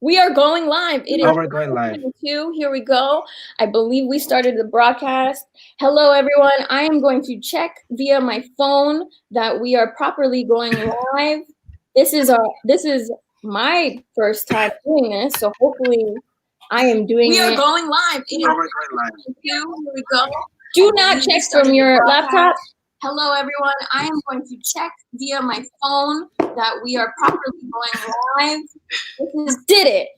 We are going live. It is we're going live. Here we go. I believe we started the broadcast. Hello, everyone. I am going to check via my phone that we are properly going live. This is my first time doing this, so hopefully I am doing it. We are going live. It is We're going live. Here we go. Do not check from your laptop. Hello, everyone. I am going to check via my phone that we are properly going live. Did it.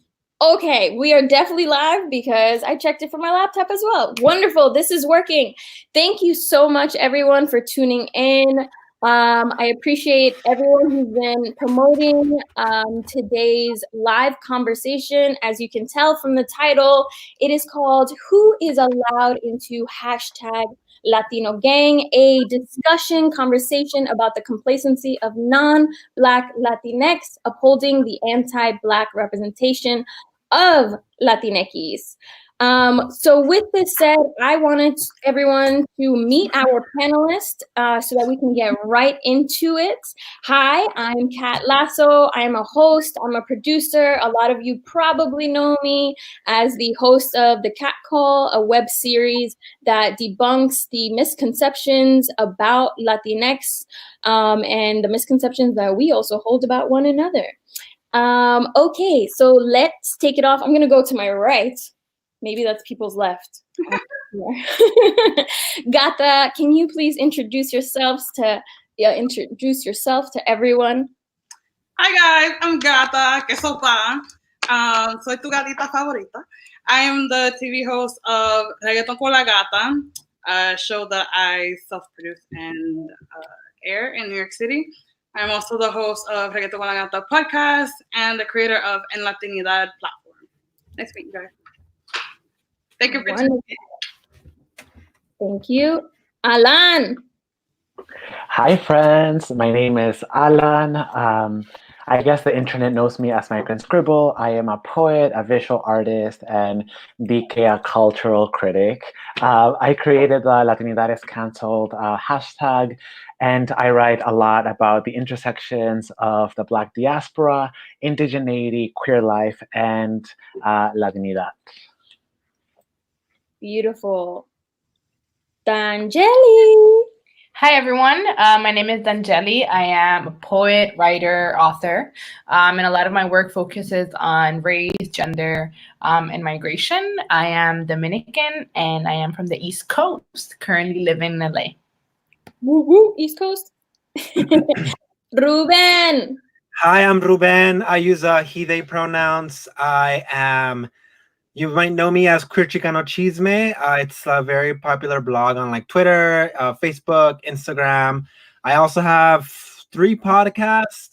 Okay, we are definitely live because I checked it from my laptop as well. Wonderful. This is working. Thank you so much, everyone, for tuning in. I appreciate everyone who's been promoting today's live conversation. As you can tell from the title, it is called Who is Allowed into #Latino Gang, a discussion, conversation about the complacency of non-Black Latinx, upholding the anti-Black representation of Latinx. So with this said, I wanted everyone to meet our panelists so that we can get right into it. Hi, I'm Kat Lasso. I'm a host. I'm a producer. A lot of you probably know me as the host of The Cat Call, a web series that debunks the misconceptions about Latinx and the misconceptions that we also hold about one another. Okay, so let's take it off. I'm going to go to my right. Maybe that's people's left. Gata, can you please introduce yourself to everyone? Hi guys, I'm Gata, que sopa. Soy tu gatita favorita. I am the TV host of Reggaeton con la Gata, a show that I self-produce and air in New York City. I'm also the host of Reggaeton con la Gata podcast and the creator of En Latinidad platform. Nice to meet you guys. Thank you for tuning in. Thank you. Alán. Hi, friends. My name is Alán. I guess the internet knows me as my Grand Scribble. I am a poet, a visual artist, and BK, a cultural critic. I created the Latinidad is Cancelled hashtag, and I write a lot about the intersections of the Black diaspora, indigeneity, queer life, and Latinidad. Beautiful. Danyeli. Hi, everyone. My name is Danyeli. I am a poet, writer, author, and a lot of my work focuses on race, gender, and migration. I am Dominican, and I am from the East Coast, currently living in LA. Woo woo, East Coast. Ruben. Hi, I'm Ruben. I use he, they pronouns. You might know me as Queer Chicano Chisme. It's a very popular blog on like Twitter, Facebook, Instagram. I also have 3 podcasts.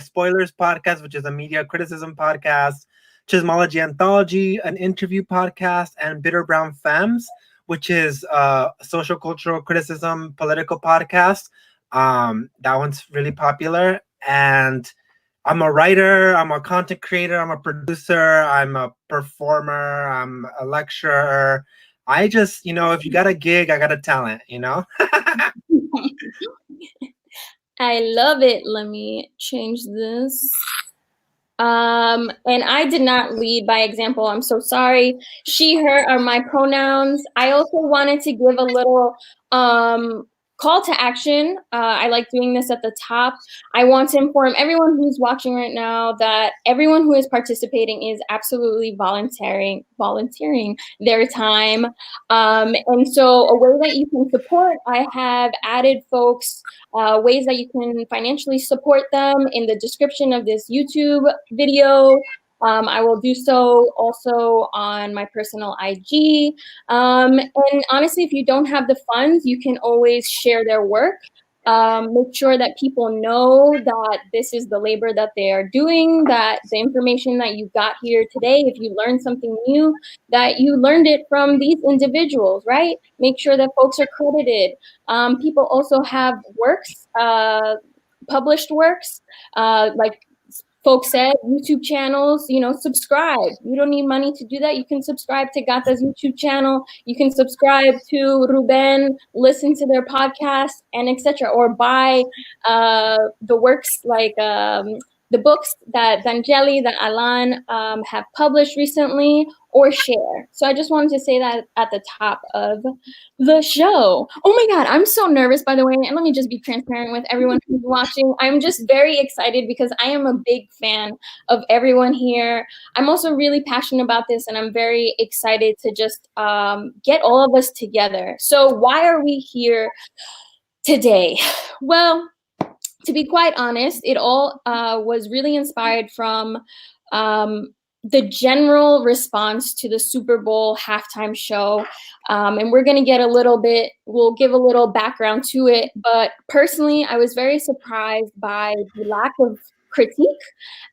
Spoilers podcast, which is a media criticism podcast. Chismology Anthology, an interview podcast. And Bitter Brown Femmes, which is a social cultural criticism political podcast. That one's really popular. And I'm a writer, I'm a content creator, I'm a producer, I'm a performer, I'm a lecturer. I just, if you got a gig, I got a talent, I love it. Let me change this. And I did not lead by example. I'm so sorry. She, her are my pronouns. I also wanted to give a little call to action. I like doing this at the top. I want to inform everyone who's watching right now that everyone who is participating is absolutely volunteering their time. And so a way that you can support, I have added folks ways that you can financially support them in the description of this YouTube video. I will do so also on my personal IG. And honestly, if you don't have the funds, you can always share their work. Make sure that people know that this is the labor that they are doing, that the information that you got here today, if you learned something new, that you learned it from these individuals, right? Make sure that folks are credited. People also have works, published works, like folks said, YouTube channels, subscribe. You don't need money to do that. You can subscribe to Gata's YouTube channel. You can subscribe to Ruben, listen to their podcast, and etc. Or buy the works like the books that Danyeli, that Alán have published recently, or share. So I just wanted to say that at the top of the show. Oh my God, I'm so nervous, by the way. And let me just be transparent with everyone who's watching. I'm just very excited because I am a big fan of everyone here. I'm also really passionate about this, and I'm very excited to just get all of us together. So why are we here today? Well, to be quite honest, it all was really inspired from the general response to the Super Bowl halftime show. And we're going to get we'll give a little background to it. But personally, I was very surprised by the lack of critique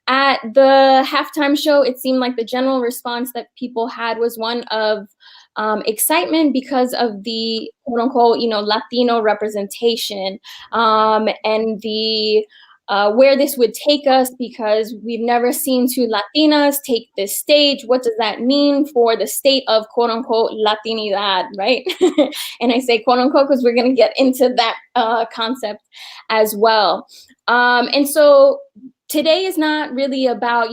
at the halftime show. It seemed like the general response that people had was one of excitement because of the quote unquote, Latino representation, and the where this would take us, because we've never seen two Latinas take this stage. What does that mean for the state of quote unquote Latinidad, right? And I say quote unquote because we're going to get into that concept as well. And so today is not really about,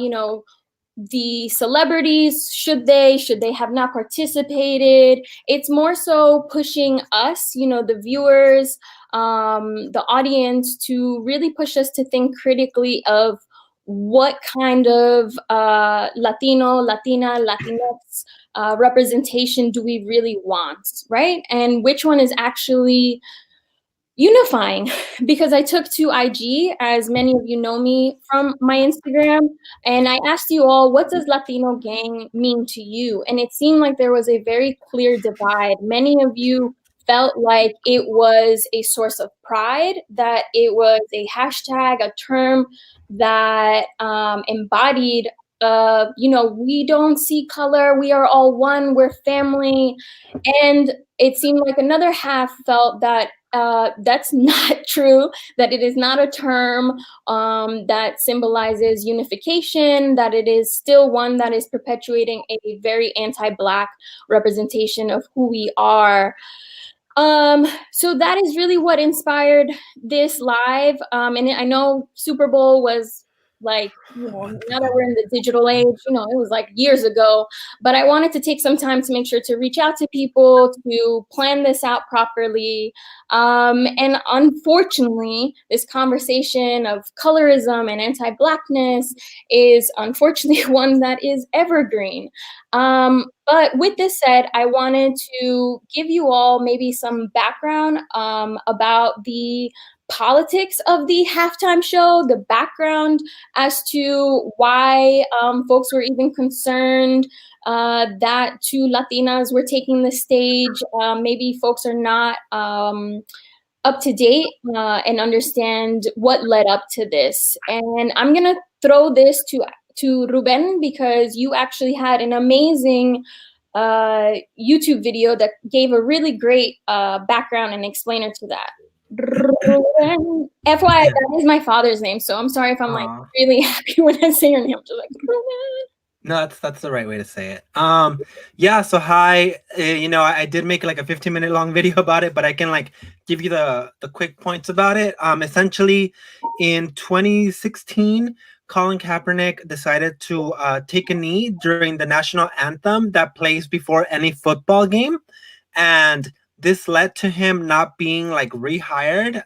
the celebrities, should they have not participated. It's more so pushing us, the viewers, the audience, to really push us to think critically of what kind of Latino, Latina, Latinx representation do we really want, right? And which one is actually unifying. Because I took to IG, as many of you know me from my Instagram, and I asked you all, what does Latino gang mean to you? And it seemed like there was a very clear divide. Many of you felt like it was a source of pride, that it was a hashtag, a term that embodied we don't see color, we are all one, we're family. And it seemed like another half felt that that's not true, that it is not a term that symbolizes unification, that it is still one that is perpetuating a very anti-Black representation of who we are. So that is really what inspired this live. And I know Super Bowl was like, now that we're in the digital age, it was like years ago, but I wanted to take some time to make sure to reach out to people, to plan this out properly. And unfortunately, this conversation of colorism and anti-Blackness is unfortunately one that is evergreen. But with this said, I wanted to give you all maybe some background about the politics of the halftime show, the background as to why folks were even concerned that two Latinas were taking the stage. Maybe folks are not up to date and understand what led up to this. And I'm going to throw this to Ruben, because you actually had an amazing YouTube video that gave a really great background and explainer to that. Ruben. FYI, that is my father's name, so I'm sorry if I'm like really happy when I say your name. I'm just like, Ruben. No, that's the right way to say it. Yeah, so hi, I did make like a 15-minute long video about it, but I can like give you the quick points about it. Essentially in 2016, Colin Kaepernick decided to take a knee during the national anthem that plays before any football game, and this led to him not being like rehired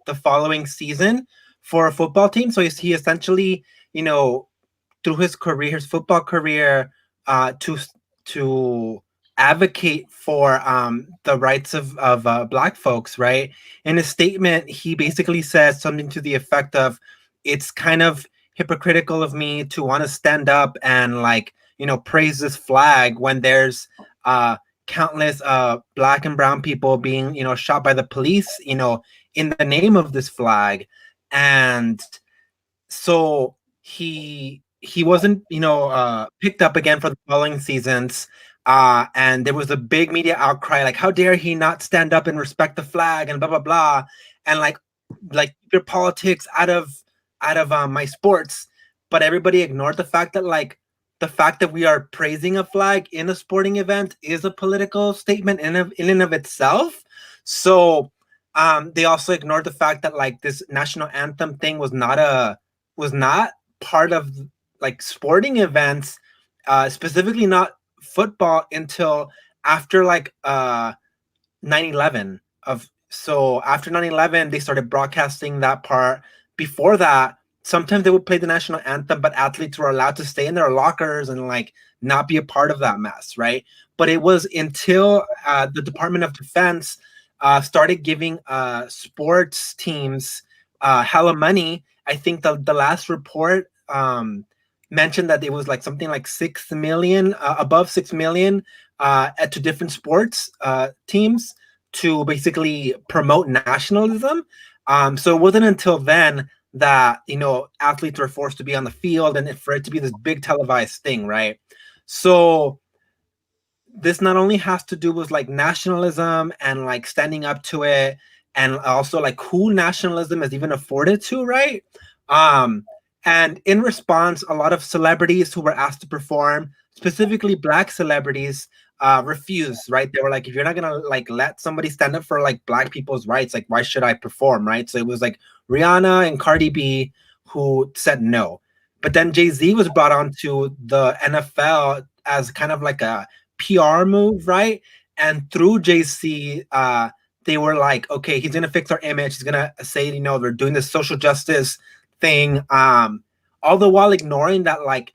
the following season for a football team. So he essentially, through his career, his football career, to advocate for the rights of Black folks, right? In his statement, he basically says something to the effect of, it's kind of hypocritical of me to want to stand up and like, praise this flag when there's countless Black and brown people being, shot by the police, in the name of this flag. And so he wasn't, picked up again for the following seasons. And there was a big media outcry, like, how dare he not stand up and respect the flag and blah, blah, blah. And like your politics out of my sports. But everybody ignored the fact that we are praising a flag in a sporting event is a political statement in and of itself. So they also ignored the fact that like this national anthem thing was not was not part of like sporting events, specifically not football, until after like 9/11. So after 9/11, they started broadcasting that part. Before that, sometimes they would play the national anthem, but athletes were allowed to stay in their lockers and like not be a part of that mess, right? But it was until the Department of Defense started giving sports teams hella money. I think the last report mentioned that it was like something like 6 million, above 6 million, to different sports teams to basically promote nationalism. So it wasn't until then that, you know, athletes were forced to be on the field and for it to be this big televised thing, right? So this not only has to do with like nationalism and like standing up to it, and also like who nationalism is even afforded to, right? And in response, a lot of celebrities who were asked to perform, specifically Black celebrities, refused, right? They were like, if you're not gonna like let somebody stand up for like Black people's rights, like why should I perform, right? So it was like Rihanna and Cardi B who said no. But then Jay-Z was brought on to the NFL as kind of like a PR move, right? And through Jay-Z, they were like, okay, he's gonna fix our image. He's gonna say, you know, they're doing this social justice thing, all the while ignoring that, like,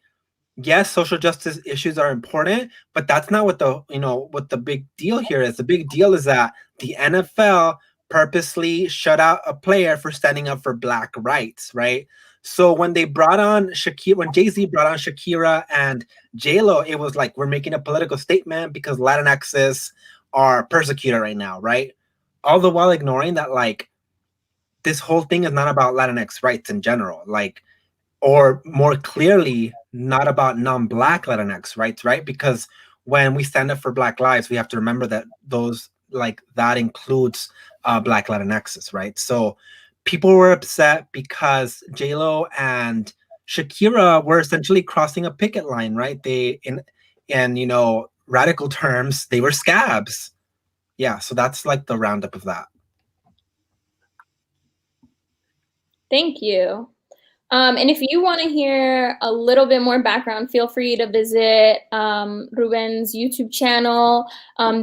yes, social justice issues are important, but that's not what the big deal here is. The big deal is that the NFL purposely shut out a player for standing up for Black rights, right? So when they brought on Shakira, when Jay-Z brought on Shakira and J.Lo, it was like, we're making a political statement because Latinxs are persecuted right now, right? All the while ignoring that, like, this whole thing is not about Latinx rights in general, like, or more clearly, not about non-Black Latinx rights, right? Because when we stand up for Black lives, we have to remember that that includes Black Latinxs, right? So people were upset because J.Lo and Shakira were essentially crossing a picket line, right? They, in you know, radical terms, they were scabs. Yeah, so that's like the roundup of that. Thank you. And if you want to hear a little bit more background, feel free to visit Ruben's YouTube channel.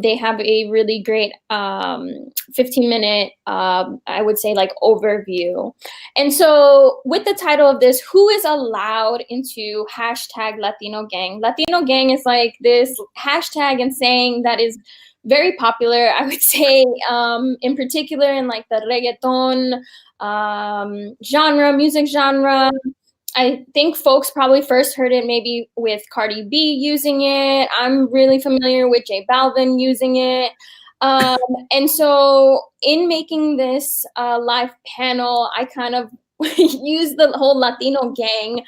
They have a really great 15-minute, I would say, like, overview. And so with the title of this, who is allowed into hashtag Latino Gang? Latino Gang is like this hashtag and saying that is very popular, I would say, in particular in like the reggaeton music genre. I think folks probably first heard it maybe with Cardi B using it. I'm really familiar with J.Balvin using it. And so in making this live panel, I kind of use the whole Latino gang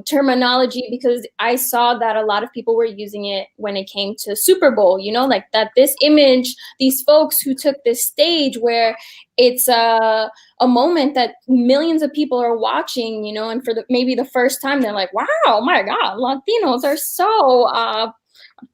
terminology because I saw that a lot of people were using it when it came to Super Bowl, you know, like that this image, these folks who took this stage where it's a moment that millions of people are watching, you know, and for maybe the first time, they're like, wow, oh my God, Latinos are so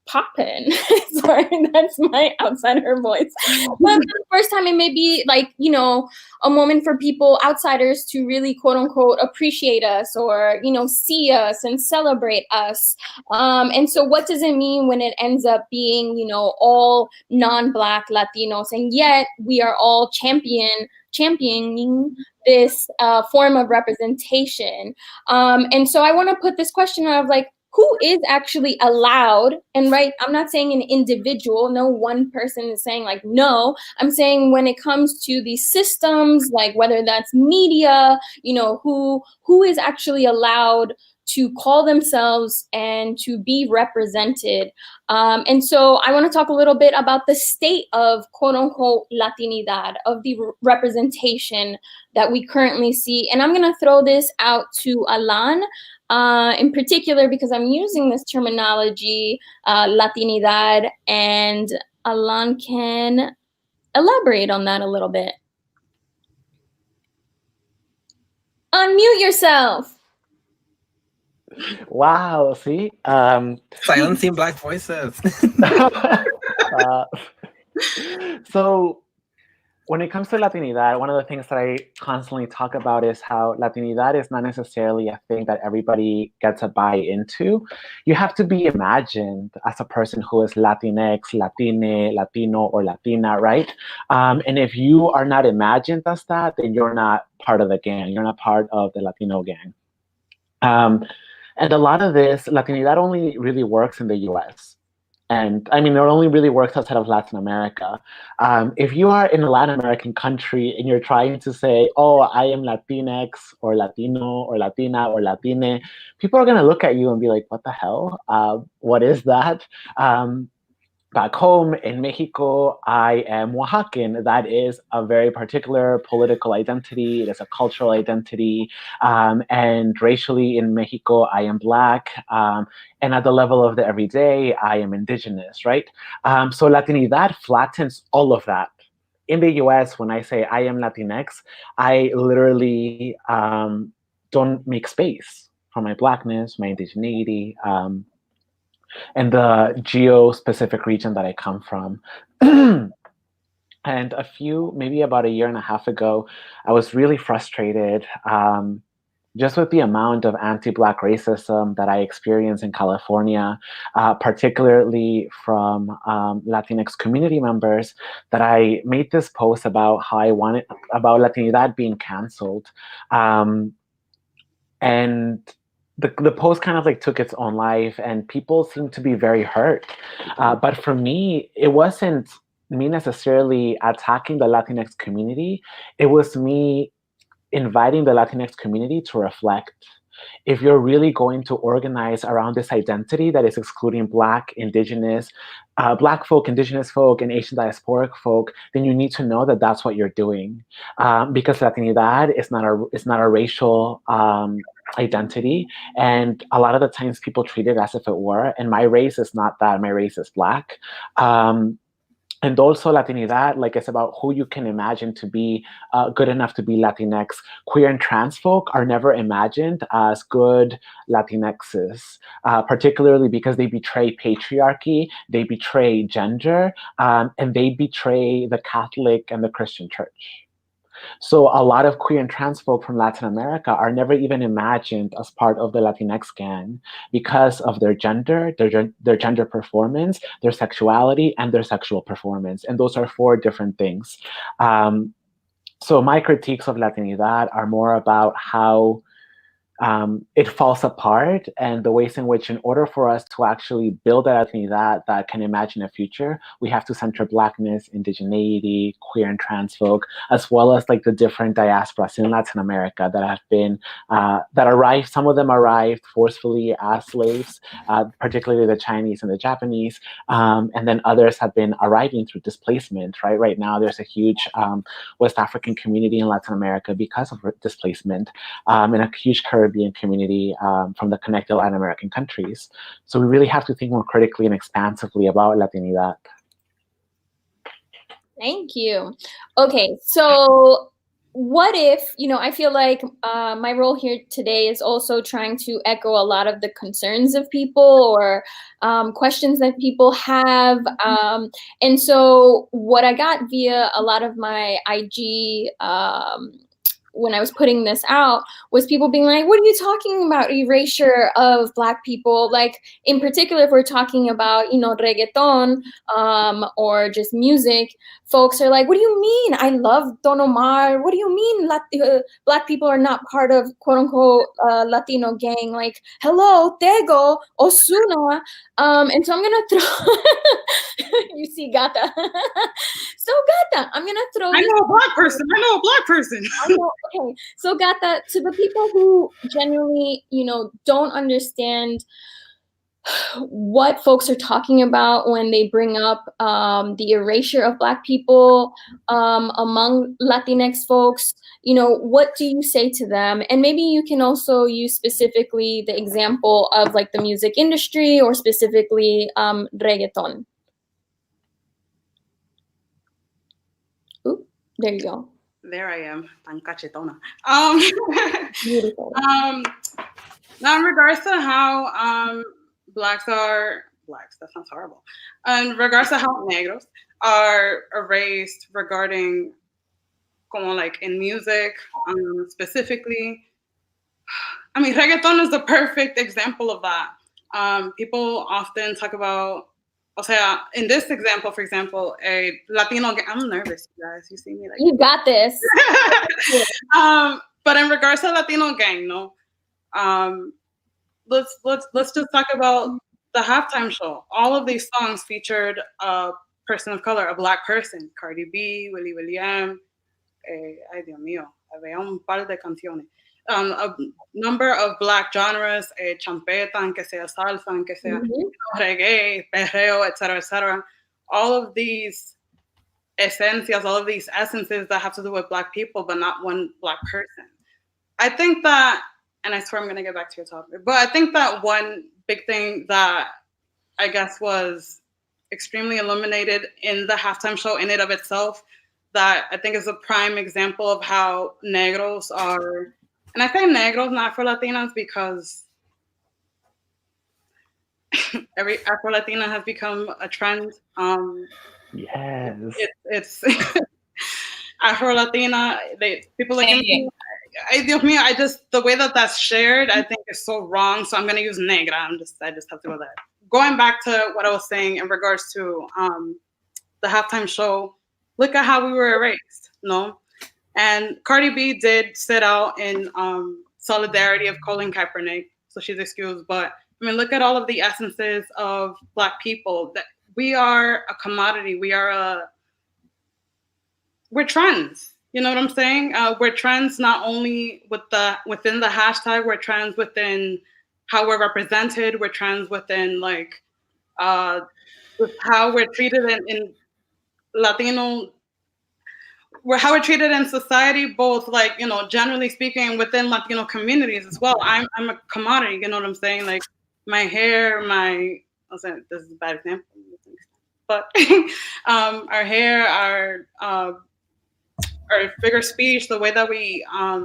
poppin'. Sorry, that's my outsider voice. But for the first time, it may be like, you know, a moment for people, outsiders, to really quote unquote appreciate us or, you know, see us and celebrate us. And so what does it mean when it ends up being, you know, all non-Black Latinos, and yet we are all championing this form of representation? And so I want to put this question of like, who is actually allowed? And right, I'm not saying an individual, no one person is saying like, no, I'm saying when it comes to these systems, like whether that's media, you know, who is actually allowed to call themselves and to be represented. And so I want to talk a little bit about the state of quote unquote Latinidad, of the representation that we currently see. And I'm going to throw this out to Alán, in particular, because I'm using this terminology, Latinidad, and Alán can elaborate on that a little bit. Unmute yourself. Wow, see? Silencing Black voices. So when it comes to Latinidad, one of the things that I constantly talk about is how Latinidad is not necessarily a thing that everybody gets a buy into. You have to be imagined as a person who is Latinx, Latine, Latino, or Latina, right? And if you are not imagined as that, then you're not part of the gang. You're not part of the Latino gang. And a lot of this, Latinidad only really works in the US. And I mean, it only really works outside of Latin America. If you are in a Latin American country and you're trying to say, oh, I am Latinx or Latino or Latina or Latine, people are going to look at you and be like, what the hell? What is that? Back home in Mexico, I am Oaxacan. That is a very particular political identity. It is a cultural identity. And racially in Mexico, I am Black. And at the level of the everyday, I am Indigenous, right? So Latinidad flattens all of that. In the US, when I say I am Latinx, I literally don't make space for my Blackness, my indigeneity, and the geo-specific region that I come from. And maybe about a year and a half ago, I was really frustrated just with the amount of anti-Black racism that I experienced in California, particularly from Latinx community members, that I made this post about how I wanted, about Latinidad being canceled. And the post kind of like took its own life, and people seemed to be very hurt. But for me, it wasn't me necessarily attacking the Latinx community. It was me inviting the Latinx community to reflect. If you're really going to organize around this identity that is excluding Black, Indigenous, Black folk, Indigenous folk, and Asian diasporic folk, then you need to know that that's what you're doing. Because Latinidad is not a racial identity, and a lot of the times people treat it as if it were, and my race is not that. My race is Black. And also Latinidad, like, it's about who you can imagine to be good enough to be Latinx. Queer and trans folk are never imagined as good Latinxes, particularly because they betray patriarchy, they betray gender, and they betray the Catholic and the Christian church. So a lot of queer and trans folk from Latin America are never even imagined as part of the Latinx gang because of their gender, their gender performance, their sexuality, and their sexual performance. And those are 4 different things. So my critiques of Latinidad are more about how it falls apart, and the ways in which, in order for us to actually build a Latinidad that can imagine a future, we have to center Blackness, indigeneity, queer and trans folk, as well as like the different diasporas in Latin America that have been, that arrived. Some of them arrived forcefully as slaves, particularly the Chinese and the Japanese, and then others have been arriving through displacement, right? Right now, there's a huge West African community in Latin America because of displacement, and a huge Caribbean community from the connected Latin American countries. So we really have to think more critically and expansively about Latinidad. Thank you. Okay, so what if, I feel like my role here today is also trying to echo a lot of the concerns of people or questions that people have. And so what I got via a lot of my IG when I was putting this out was people being like, what are you talking about, erasure of Black people? Like, in particular, if we're talking about, reggaeton or just music, folks are like, what do you mean? I love Don Omar. What do you mean Black people are not part of quote unquote Latino gang? Like, hello, Tego, Osuna. And so I'm going to throw, you see Gata. So Gata, I'm going to throw I know a Black person. Okay, so Gata, to the people who genuinely, don't understand what folks are talking about when they bring up the erasure of Black people among Latinx folks, what do you say to them? And maybe you can also use specifically the example of like the music industry or specifically reggaeton. Ooh, there you go. There I am, tan cachetona. Beautiful. Now, in regards to how Blacks, that sounds horrible. In regards to how negros are erased regarding como like in music, specifically. I mean, reggaeton is the perfect example of that. People often talk about, o sea, in this example, for example, a Latino gang. I'm nervous, you guys. You see me like you got this. But in regards to Latino gang, no. Let's just talk about the halftime show. All of these songs featured a person of color, a Black person. Cardi B, Willie William, ay Dios mío, había un par de canciones. A number of Black genres, champeta, aunque sea salsa, aunque sea reggae, perreo, etc., etc. All of these esencias, all of these essences that have to do with Black people, but not one Black person. I think that, and I swear I'm going to get back to your topic, but I think that one big thing that I guess was extremely illuminated in the halftime show in and of itself, that I think is a prime example of how negros are, and I say negros, not Afro-Latinas, because every Afro-Latina has become a trend. Yes. It's Afro-Latina, people like me. Dios mío, the way that that's shared, I think is so wrong. So I'm going to use negra. I just have to go there. Going back to what I was saying in regards to the halftime show, look at how we were erased, no? And Cardi B did sit out in solidarity of Colin Kaepernick, so she's excused. But I mean, look at all of the essences of Black people. That we are a commodity. We're trends. You know what I'm saying? We're trends not only within the hashtag. We're trends within how we're represented. We're trends within like with how we're treated in Latino. How we're treated in society, both like, you know, generally speaking, within Latino communities as well. I'm a commodity. You know what I'm saying? Like my hair, this is a bad example, but our hair, our figure speech, the way that we, our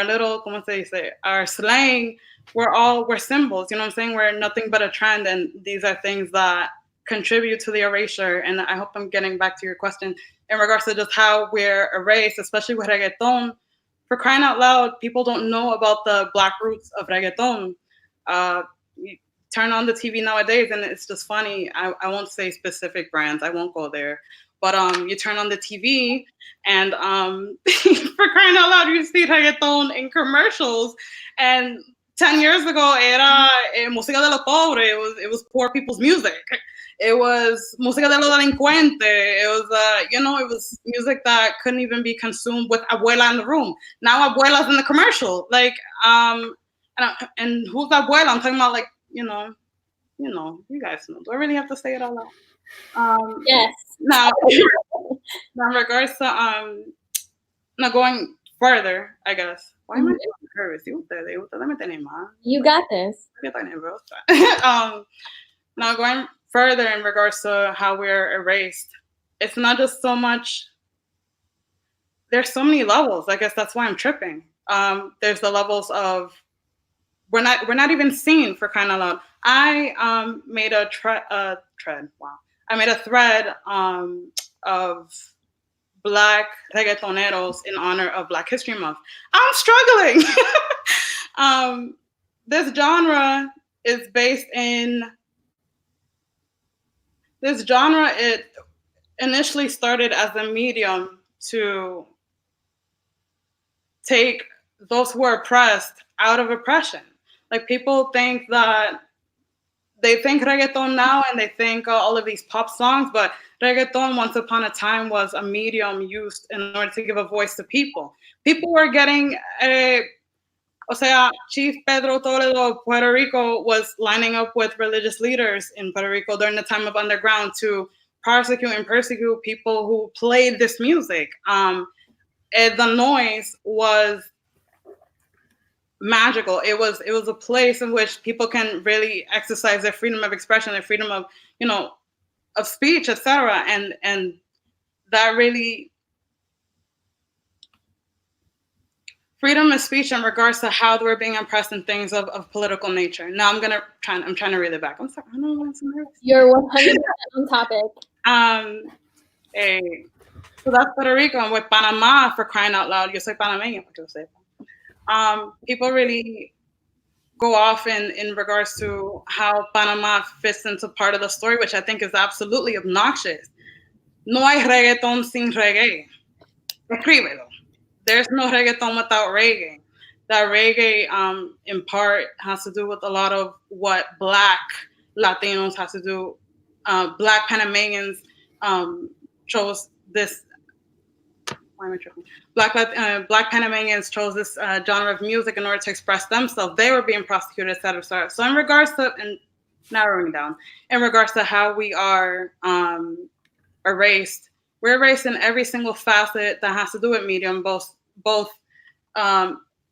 little, como se dice, our slang, we're symbols, you know what I'm saying? We're nothing but a trend, and these are things that contribute to the erasure. And I hope I'm getting back to your question in regards to just how we're erased, especially with reggaeton. For crying out loud, people don't know about the Black roots of reggaeton. You turn on the TV nowadays, and it's just funny. I won't say specific brands. I won't go there. But you turn on the TV, and for crying out loud, you see reggaeton in commercials. And 10 years ago, era música de los pobres. It was poor people's music. It was música de los delincuentes. It was, it was music that couldn't even be consumed with abuela in the room. Now abuela's in the commercial. Like, and who's abuela? I'm talking about, like, you guys know. Do I really have to say it all out? Yes. Now, in regards to now going further, I guess. Why am I nervous? You got this. Now going further in regards to how we're erased, it's not just so much. There's so many levels. I guess that's why I'm tripping. There's the levels of we're not even seen, for crying out loud. I made a thread. Wow. I made a thread of Black reggaetoneros in honor of Black History Month. I'm struggling. This genre is based in. This genre, it initially started as a medium to take those who are oppressed out of oppression. Like, people think that they think reggaeton now, and they think all of these pop songs, but reggaeton once upon a time was a medium used in order to give a voice to people. People were getting Chief Pedro Toledo of Puerto Rico was lining up with religious leaders in Puerto Rico during the time of underground to prosecute and persecute people who played this music. The noise was magical. It was a place in which people can really exercise their freedom of expression, their freedom of, of speech, etc. And that really, freedom of speech in regards to how they were being oppressed in things of political nature. Now I'm trying to reel it back. I'm sorry. I don't know. I'm so nervous. You're 100% on topic. So that's Puerto Rico, and with Panama, for crying out loud, yo soy panameña, porque lo sepa. People really go off in regards to how Panama fits into part of the story, which I think is absolutely obnoxious. No hay reggaeton sin reggae. Escríbelo. There's no reggaeton without reggae. That reggae, in part, has to do with a lot of what Black Latinos has to do. Black Panamanians chose this. Why am I tripping? Black Panamanians chose this genre of music in order to express themselves. They were being prosecuted, et cetera, et cetera. So in regards to, and narrowing down, in regards to how we are erased, we're erased in every single facet that has to do with medium, both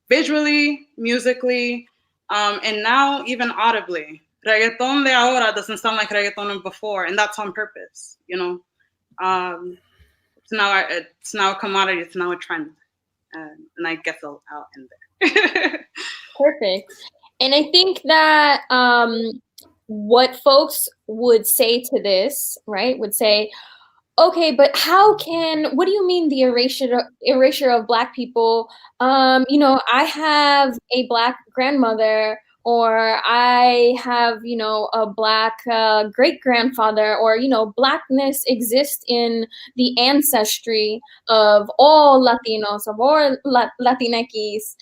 visually, musically, and now even audibly. Reggaeton de ahora doesn't sound like reggaeton of before, and that's on purpose, you know. It's now a commodity. It's now a trend, and I guess I'll end there. Perfect. And I think that what folks would say to this, right, would say, okay, but what do you mean the erasure of Black people? You know, I have a Black grandmother, or I have, you know, a Black great-grandfather, or, you know, Blackness exists in the ancestry of all Latinos, of all Latinx.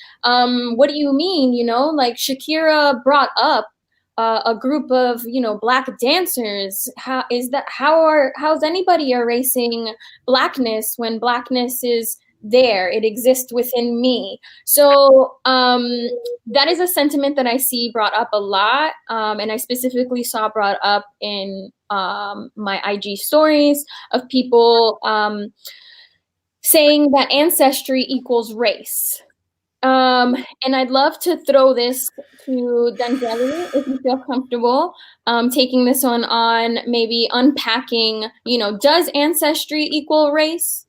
What do you mean? You know, like Shakira brought up a group of, you know, Black dancers. How's anybody erasing Blackness when Blackness is there? It exists within me. So that is a sentiment that I see brought up a lot, and I specifically saw brought up in my IG stories of people saying that ancestry equals race. And I'd love to throw this to Danyeli, if you feel comfortable taking this one on, maybe unpacking, you know, does ancestry equal race?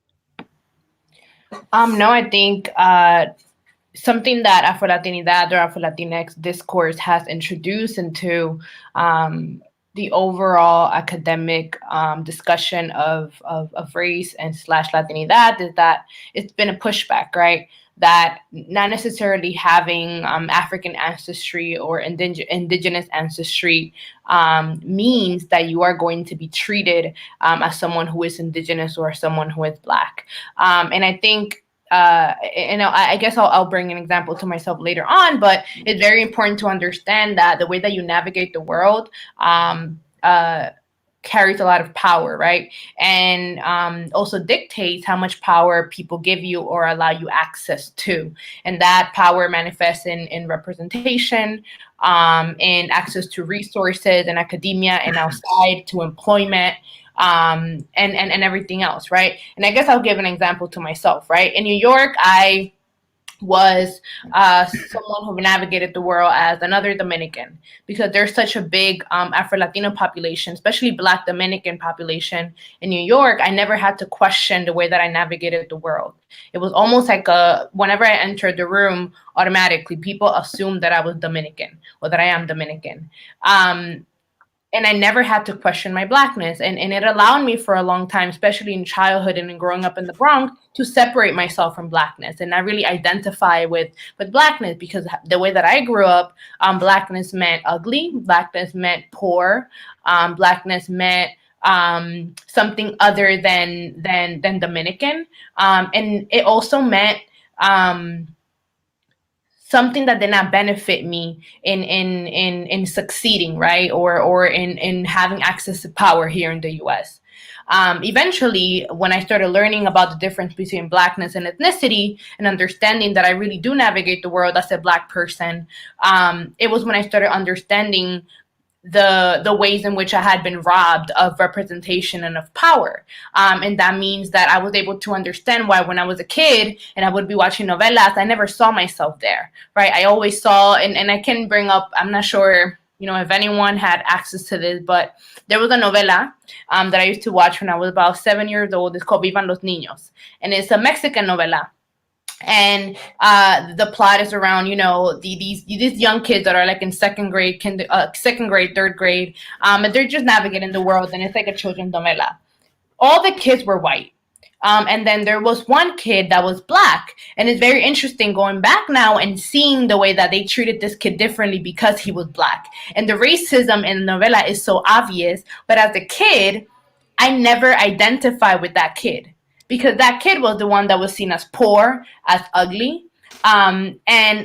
No, I think something that Afro-Latinidad or Afro-Latinx discourse has introduced into the overall academic discussion of race and / Latinidad is that it's been a pushback, right? That not necessarily having African ancestry or indigenous ancestry means that you are going to be treated as someone who is indigenous or someone who is Black. And I think, I guess I'll bring an example to myself later on, but it's very important to understand that the way that you navigate the world carries a lot of power, right? And also dictates how much power people give you or allow you access to. And that power manifests in representation, in access to resources and academia, and outside to employment, and everything else, right? And I guess I'll give an example to myself, right? In New York, I was someone who navigated the world as another Dominican, because there's such a big Afro-Latino population, especially Black Dominican population in New York. I never had to question the way that I navigated the world. It was almost like whenever I entered the room, automatically people assumed that I was Dominican or that I am Dominican. And I never had to question my Blackness. And it allowed me for a long time, especially in childhood and in growing up in the Bronx, to separate myself from Blackness. And I really identify with Blackness, because the way that I grew up, Blackness meant ugly, Blackness meant poor, Blackness meant something other than Dominican. And it also meant something that did not benefit me in succeeding, right? Or in having access to power here in the US. Eventually, when I started learning about the difference between Blackness and ethnicity, and understanding that I really do navigate the world as a Black person, it was when I started understanding the ways in which I had been robbed of representation and of power. And that means that I was able to understand why when I was a kid and I would be watching novelas, I never saw myself there, right? I always saw, and I can bring up, I'm not sure, you know, if anyone had access to this, but there was a novela that I used to watch when I was about 7 years old. It's called Vivan los Niños. And it's a Mexican novela. And the plot is around, you know, these young kids that are like in second grade, third grade, and they're just navigating the world, and it's like a children's novela. All the kids were white. And then there was one kid that was Black. And it's very interesting going back now and seeing the way that they treated this kid differently because he was Black. And the racism in the novela is so obvious. But as a kid, I never identified with that kid because that kid was the one that was seen as poor, as ugly. And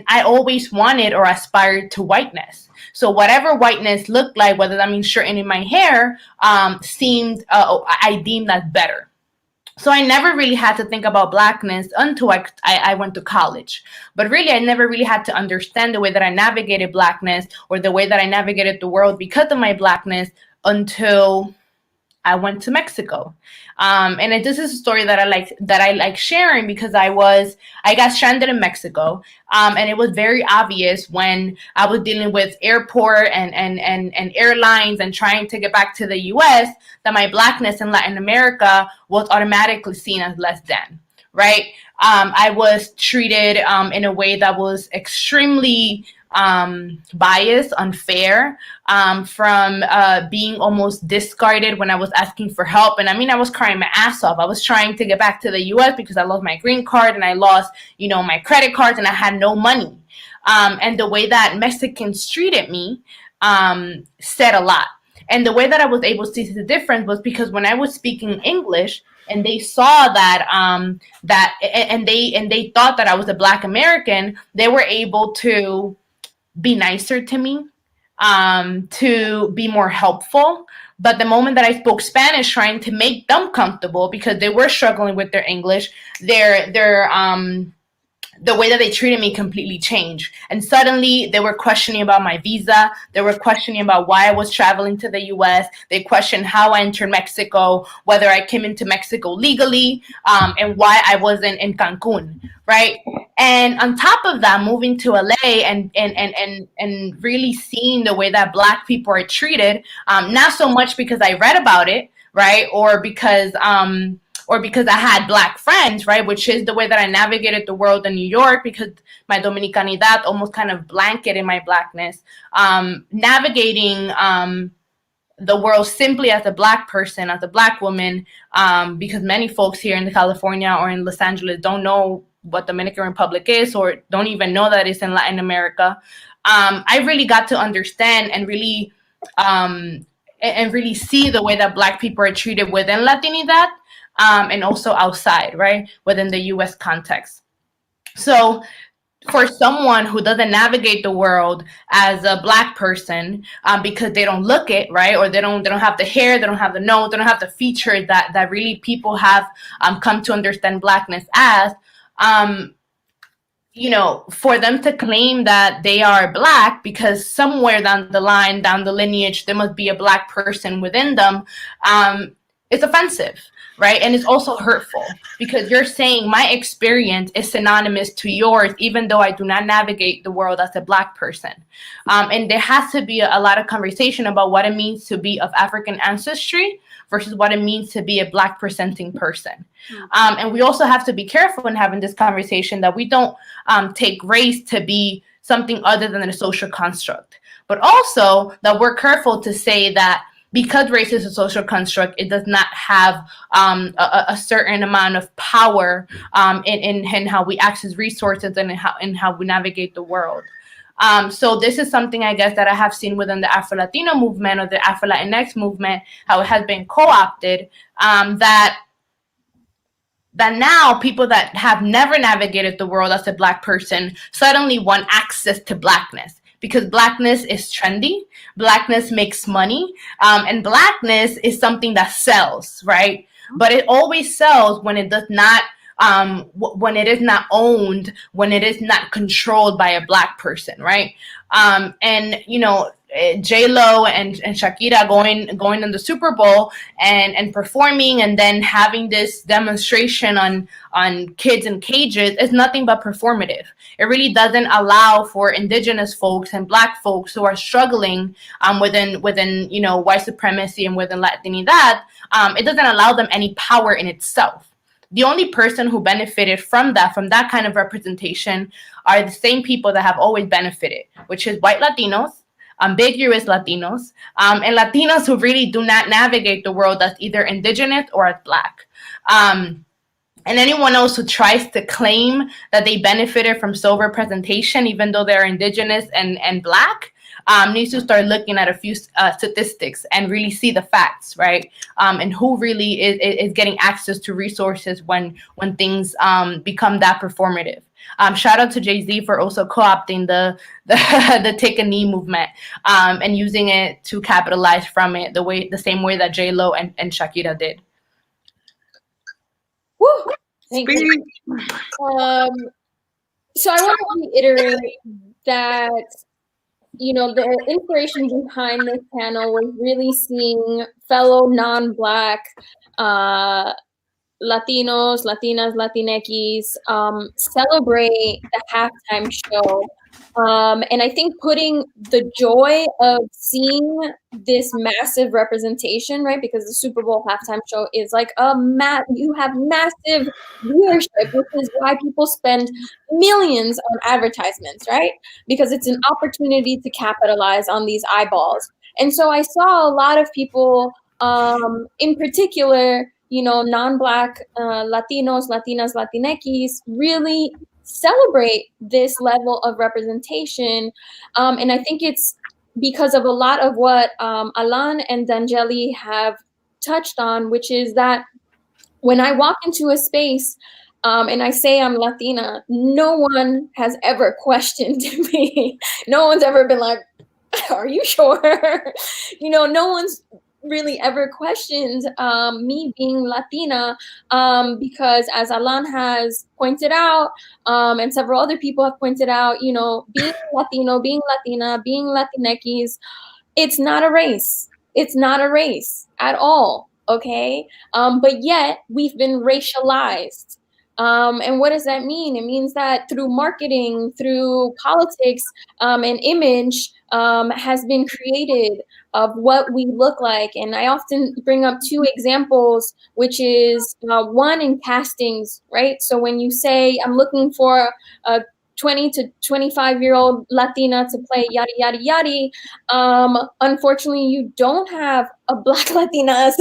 I always wanted or aspired to whiteness. So whatever whiteness looked like, whether that means straightening my hair, I deemed that better. So I never really had to think about Blackness until I went to college. But really, I never really had to understand the way that I navigated Blackness or the way that I navigated the world because of my Blackness until I went to Mexico. And this is a story that I like sharing because I got stranded in Mexico. And it was very obvious when I was dealing with airport and airlines and trying to get back to the US that my Blackness in Latin America was automatically seen as less than, right? I was treated in a way that was extremely biased, unfair, from being almost discarded when I was asking for help. And I mean, I was crying my ass off. I was trying to get back to the US because I lost my green card and I lost, my credit cards and I had no money. And the way that Mexicans treated me said a lot. And the way that I was able to see the difference was because when I was speaking English, and they saw that and they thought that I was a Black American, they were able to be nicer to me, to be more helpful. But the moment that I spoke Spanish, trying to make them comfortable because they were struggling with their English, the way that they treated me completely changed. And suddenly they were questioning about my visa. They were questioning about why I was traveling to the US. They questioned how I entered Mexico, whether I came into Mexico legally, and why I wasn't in Cancun, right? And on top of that, moving to LA and really seeing the way that Black people are treated, not so much because I read about it, right? Or because I had Black friends, right? Which is the way that I navigated the world in New York because my Dominicanidad almost kind of blanketed my Blackness. Navigating the world simply as a Black person, as a Black woman, because many folks here in California or in Los Angeles don't know what Dominican Republic is or don't even know that it's in Latin America. I really got to understand and really see the way that Black people are treated within Latinidad. And also outside, right, within the U.S. context. So for someone who doesn't navigate the world as a Black person because they don't look it, right, or they don't have the hair, they don't have the nose, they don't have the features that really people have come to understand Blackness as, for them to claim that they are Black because somewhere down the line, down the lineage, there must be a Black person within them, it's offensive. Right. And it's also hurtful because you're saying my experience is synonymous to yours, even though I do not navigate the world as a Black person. And there has to be a lot of conversation about what it means to be of African ancestry versus what it means to be a Black presenting person. And we also have to be careful in having this conversation that we don't take race to be something other than a social construct, but also that we're careful to say that because race is a social construct, it does not have a certain amount of power in how we access resources and in how we navigate the world. So this is something, I guess, that I have seen within the Afro-Latino movement or the Afro-Latinx movement, how it has been co-opted, that now people that have never navigated the world as a Black person suddenly want access to Blackness. Because Blackness is trendy, Blackness makes money, and Blackness is something that sells, right? But it always sells when it does not, when it is not owned, when it is not controlled by a Black person, right? And J.Lo and Shakira going in the Super Bowl and performing and then having this demonstration on kids in cages is nothing but performative. It really doesn't allow for Indigenous folks and Black folks who are struggling within white supremacy and within Latinidad. It doesn't allow them any power in itself. The only person who benefited from that kind of representation are the same people that have always benefited, which is white Latinos, ambiguous Latinos, and Latinos who really do not navigate the world as either Indigenous or as Black. And anyone else who tries to claim that they benefited from silver representation, even though they're indigenous and Black, needs to start looking at a few statistics and really see the facts, right? And who really is getting access to resources when things become that performative. Shout out to Jay-Z for also co-opting the Take a Knee movement and using it to capitalize from it the same way that J.Lo and Shakira did. Woo! Thank you. So I want to reiterate that, you know, the inspiration behind this panel was really seeing fellow non-Black Latinos, Latinas, Latinxs celebrate the halftime show. And I think putting the joy of seeing this massive representation, right? Because the Super Bowl halftime show is like you have massive viewership, which is why people spend millions on advertisements, right? Because it's an opportunity to capitalize on these eyeballs. And so I saw a lot of people, in particular, you know, non-Black Latinos, Latinas, Latinxs really celebrate this level of representation. And I think it's because of a lot of what Alán and Danyeli have touched on, which is that when I walk into a space and I say I'm Latina, no one has ever questioned me. No one's ever been like, are you sure? You know, no one's really ever questioned me being Latina because, as Alán has pointed out, and several other people have pointed out, you know, being Latino, being Latina, being Latinx, it's not a race. It's not a race at all, okay? But yet we've been racialized. And what does that mean? It means that through marketing, through politics, and image has been created of what we look like. And I often bring up two examples, which is one in castings, right? So when you say, I'm looking for a 20 to 25-year-old Latina to play yada, yada, yada, unfortunately, you don't have a Black Latina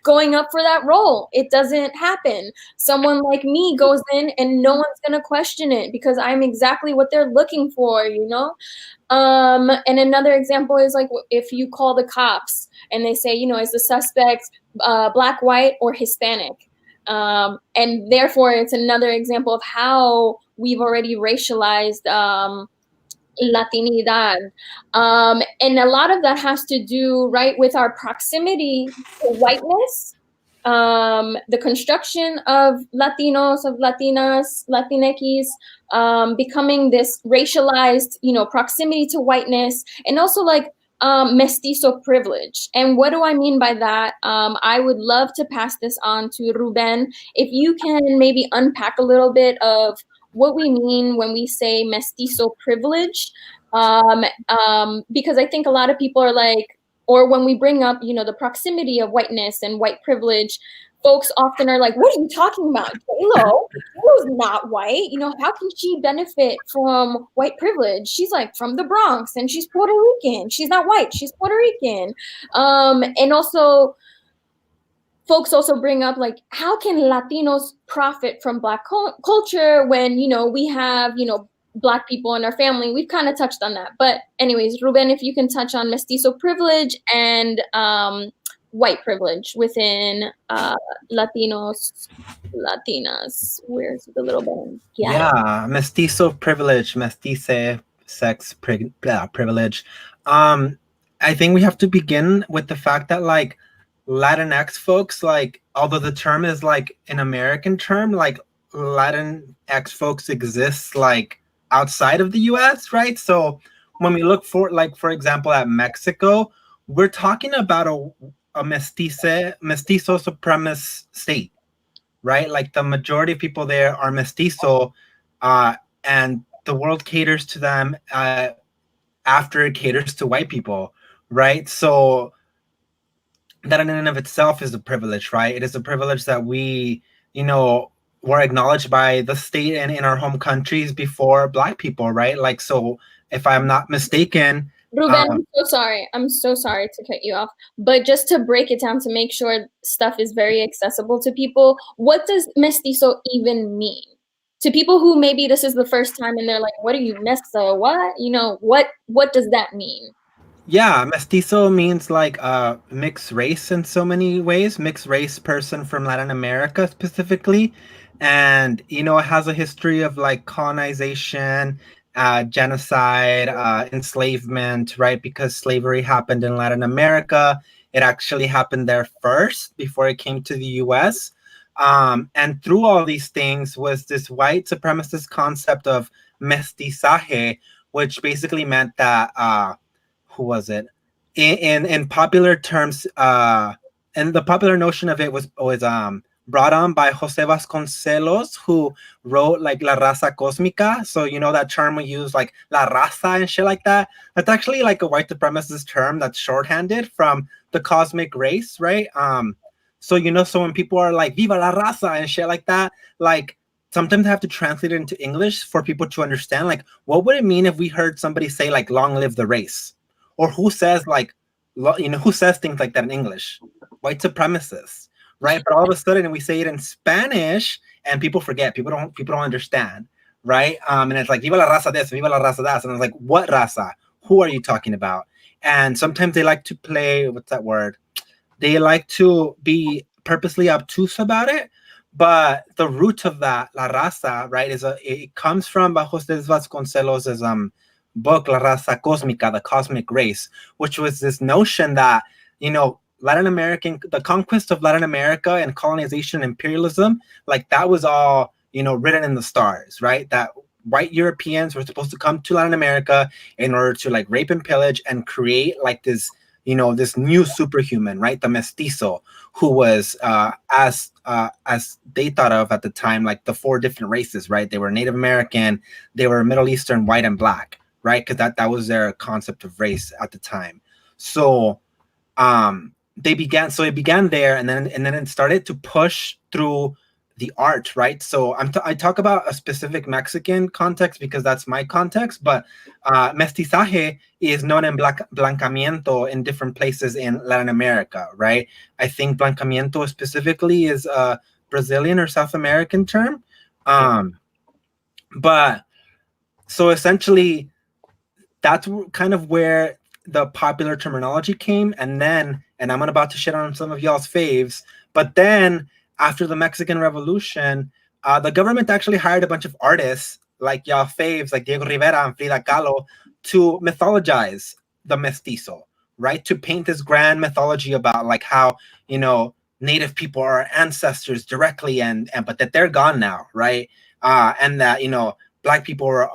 going up for that role. It doesn't happen. Someone like me goes in and no one's going to question it because I'm exactly what they're looking for, you know? And another example is like if you call the cops and they say, you know, is the suspect Black, white, or Hispanic? And therefore, it's another example of how we've already racialized Latinidad. And a lot of that has to do, right, with our proximity to whiteness, the construction of Latinos, of Latinas, Latinx, becoming this racialized, you know, proximity to whiteness, and also like mestizo privilege. And what do I mean by that? I would love to pass this on to Ruben. If you can maybe unpack a little bit of what we mean when we say mestizo privilege, because I think a lot of people are like, or when we bring up, you know, the proximity of whiteness and white privilege, folks often are like, what are you talking about? J.Lo's not white. You know, how can she benefit from white privilege? She's like from the Bronx and she's Puerto Rican. She's not white. She's Puerto Rican. And also, folks also bring up like, how can Latinos profit from Black culture when, you know, we have, you know, Black people in our family? We've kind of touched on that. But anyways, Ruben, if you can touch on mestizo privilege and white privilege within Latinos, Latinas. Where's the little button? Yeah, mestizo privilege, mestice sex privilege. I think we have to begin with the fact that like Latinx folks, like although the term is like an American term, like Latinx folks exist like outside of the US, right? So when we look for, like, for example, at Mexico, we're talking about a mestizo supremacist state, right? Like the majority of people there are mestizo, and the world caters to them after it caters to white people, right? So that in and of itself is a privilege, right? It is a privilege that we, you know, were acknowledged by the state and in our home countries before Black people, right? Like, so if I'm not mistaken, Ruben, I'm so sorry to cut you off. But just to break it down to make sure stuff is very accessible to people, what does mestizo even mean? To people who maybe this is the first time and they're like, what are you, mestizo? What? What does that mean? Yeah, mestizo means like mixed race in so many ways, mixed race person from Latin America specifically. And, it has a history of like colonization, genocide, enslavement, right? Because slavery happened in Latin America. It actually happened there first before it came to the US. And through all these things was this white supremacist concept of mestizaje, which basically meant that who was it? In popular terms, and the popular notion of it was brought on by Jose Vasconcelos, who wrote like La Raza Cósmica. So that term we use, like La Raza and shit like that. That's actually like a white supremacist term that's shorthanded from the cosmic race, right? So when people are like Viva la Raza and shit like that, like sometimes I have to translate it into English for people to understand. Like, what would it mean if we heard somebody say like "Long live the race"? Or who says like, who says things like that in English? White supremacists, right? But all of a sudden we say it in Spanish and people forget. People don't understand, right? And it's like, viva la raza this, viva la raza that. And it's like, what raza? Who are you talking about? And sometimes they like to play, what's that word? They like to be purposely obtuse about it. But the root of that, la raza, right, it comes from Jose Vasconcelos' book La Raza Cósmica, the cosmic race, which was this notion that the conquest of Latin America and colonization and imperialism, like that was all written in the stars, right? That white Europeans were supposed to come to Latin America in order to like rape and pillage and create like this new superhuman, right? The mestizo, who was as they thought of at the time, like the 4 different races, right? They were Native American, they were Middle Eastern, white, and black, right? Because that was their concept of race at the time. So it began there, and then it started to push through the art, right? So I talk about a specific Mexican context because that's my context, but mestizaje is known in blancamiento in different places in Latin America, right? I think blancamiento specifically is a Brazilian or South American term. But so essentially that's kind of where the popular terminology came. And I'm about to shit on some of y'all's faves, but then after the Mexican Revolution, the government actually hired a bunch of artists like y'all faves, like Diego Rivera and Frida Kahlo, to mythologize the mestizo, right? To paint this grand mythology about like how, Native people are our ancestors directly, but that they're gone now, right? And that, Black people were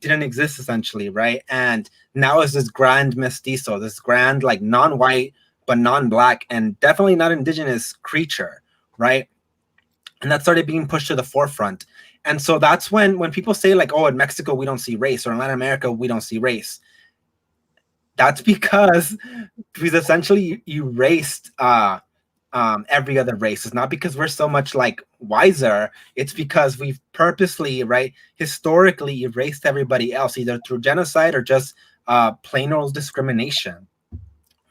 didn't exist essentially, right? And now is this grand mestizo, this grand like non-white but non-black and definitely not indigenous creature, right? And that started being pushed to the forefront. And so that's when people say like, oh, in Mexico we don't see race, or in Latin America we don't see race. That's because we've essentially erased every other race. It's not because we're so much like wiser. It's because we've purposely, right, historically erased everybody else, either through genocide or just plain old discrimination,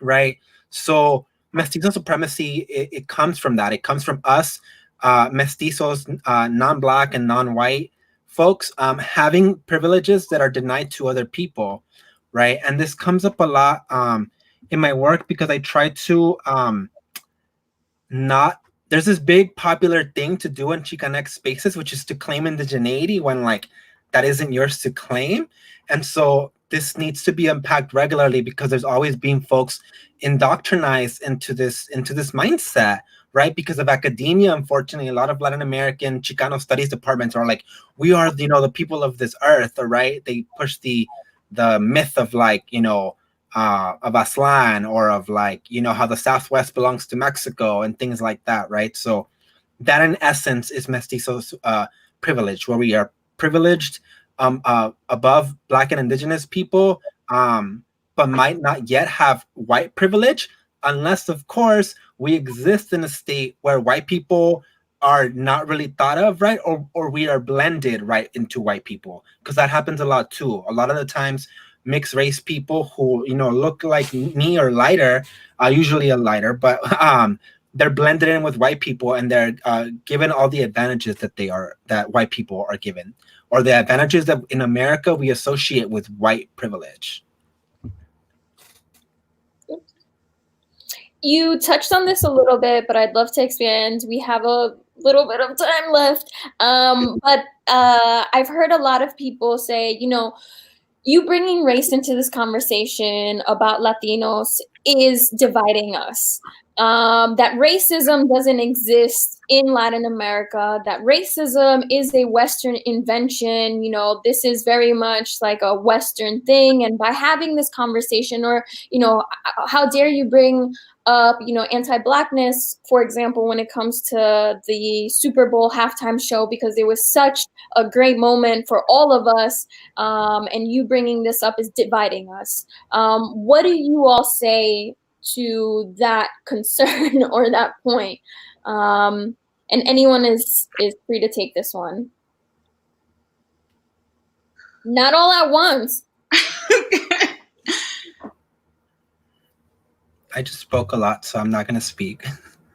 right? So mestizo supremacy, it comes from that. It comes from us, mestizos, non-black and non-white folks, having privileges that are denied to other people, right? And this comes up a lot in my work because I try to there's this big popular thing to do in Chicanx spaces, which is to claim indigeneity when like that isn't yours to claim. And so this needs to be unpacked regularly because there's always been folks indoctrinized into this mindset, right? Because of academia, unfortunately, a lot of Latin American Chicano studies departments are like, we are, the people of this earth, right? They push the myth of like, of Aslan, or of like, how the Southwest belongs to Mexico and things like that, right? So that in essence is mestizo privilege, where we are privileged above Black and indigenous people, but might not yet have white privilege, unless of course we exist in a state where white people are not really thought of, right? Or we are blended right into white people, because that happens a lot too. A lot of the times mixed race people who, look like me or lighter, usually a lighter, but they're blended in with white people, and they're given all the advantages that white people are given, or the advantages that in America we associate with white privilege. You touched on this a little bit, but I'd love to expand. We have a little bit of time left. But I've heard a lot of people say, you bringing race into this conversation about Latinos is dividing us. That racism doesn't exist in Latin America, that racism is a Western invention. This is very much like a Western thing. And by having this conversation, or, how dare you bring up, anti-Blackness, for example, when it comes to the Super Bowl halftime show, because it was such a great moment for all of us. And you bringing this up is dividing us. What do you all say to that concern or that point? And anyone is free to take this one. Not all at once. I just spoke a lot, so I'm not going to speak.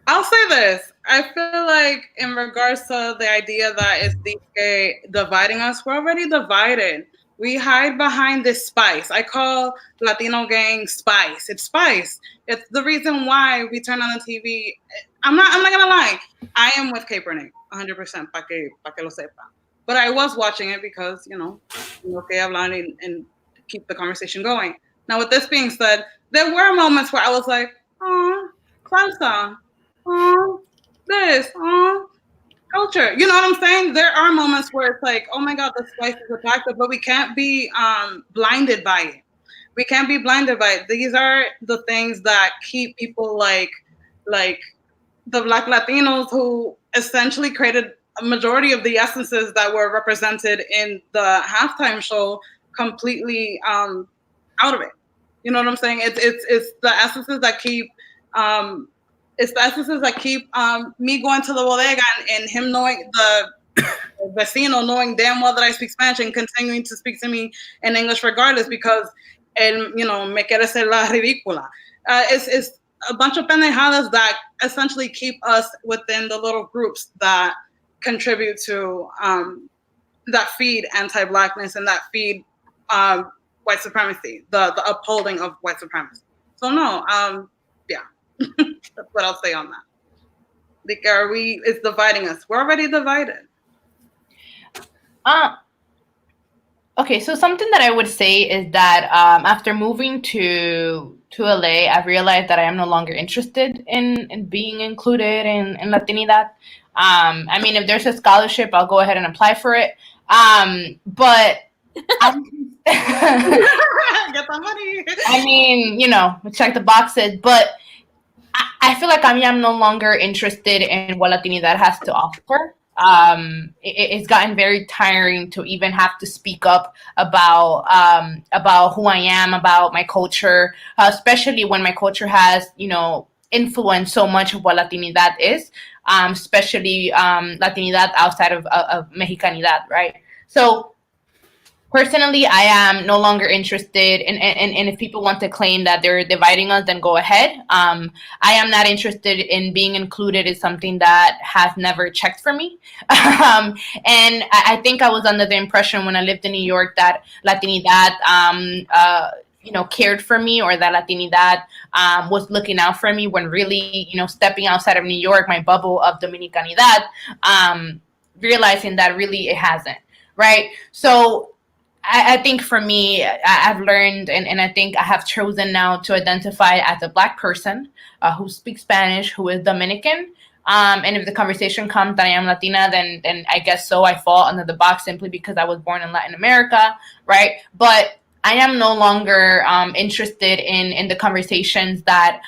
I'll say this. I feel like in regards to the idea that it's dividing us, we're already divided. We hide behind this spice. I call Latino gang spice. It's spice. It's the reason why we turn on the TV. I'm not gonna lie. I am with Kaepernick, 100%. Pa que lo sepa. But I was watching it because que hablar and keep the conversation going. Now, with this being said, there were moments where I was like, oh, salsa, oh, this, oh, culture. You know what I'm saying? There are moments where it's like, oh my God, the spice is attractive, but we can't be blinded by it. We can't be blinded by it. These are the things that keep people like the Black Latinos, who essentially created a majority of the essences that were represented in the halftime show, completely out of it. You know what I'm saying? It's the essences that keep me going to the bodega and him knowing the vecino knowing damn well that I speak Spanish and continuing to speak to me in English regardless, because me quiere ser la ridícula. It's a bunch of pendejadas that essentially keep us within the little groups that contribute to that feed anti-Blackness and that feed white supremacy, the upholding of white supremacy. So no, yeah, that's what I'll say on that. Like, it's dividing us. We're already divided. Okay, so something that I would say is that after moving to LA, I've realized that I am no longer interested in being included in Latinidad. I mean, if there's a scholarship, I'll go ahead and apply for it. But get the money. I mean, check the boxes, but I feel like I am no longer interested in what Latinidad has to offer. It's gotten very tiring to even have to speak up about who I am, about my culture, especially when my culture has, influenced so much of what Latinidad is, especially Latinidad outside of Mexicanidad, right? So personally, I am no longer interested and if people want to claim that they're dividing us, then go ahead. I am not interested in being included in something that has never checked for me. And I think I was under the impression when I lived in New York that Latinidad, cared for me, or that Latinidad was looking out for me, when really, stepping outside of New York, my bubble of Dominicanidad, realizing that really it hasn't, right? So I think for me, I've learned and I think I have chosen now to identify as a Black person who speaks Spanish, who is Dominican. And if the conversation comes that I am Latina, then I guess so. I fall under the box simply because I was born in Latin America, right? But I am no longer interested in the conversations that